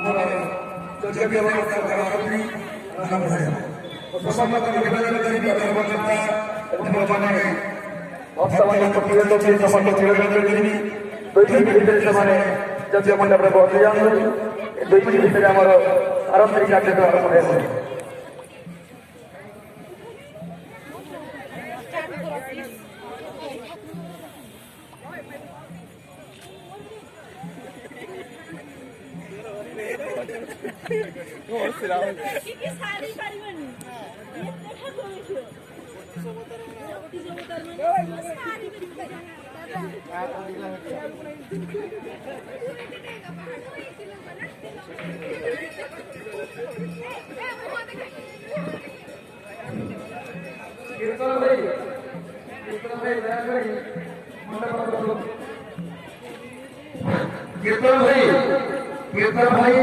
ଆମର ଯୋଗ୍ୟ ବ୍ୟବସ୍ଥା କରାଯାଉଛି ସମସ୍ତ ନିବେଦନ କରିବି କର୍ମକର୍ତ୍ତା ଏବଂ ମାନେ ବର୍ତ୍ତମାନ ପ୍ରତିରୋଧ ସମସ୍ତ ନିବେଦନ କରିବି 2 ମିନିଟ୍ ଭିତରେ ସେମାନେ ଯୋଗ୍ୟ ମଣ୍ଡପରେ ପହଞ୍ଚି ଯାଆନ୍ତୁ 2 ମିନିଟ୍ ଭିତରେ ଆମର ପାରମ୍ପରିକ କାର୍ଯ୍ୟକ୍ରମ ଆରମ୍ଭ ହେବ। कीर्तन भाई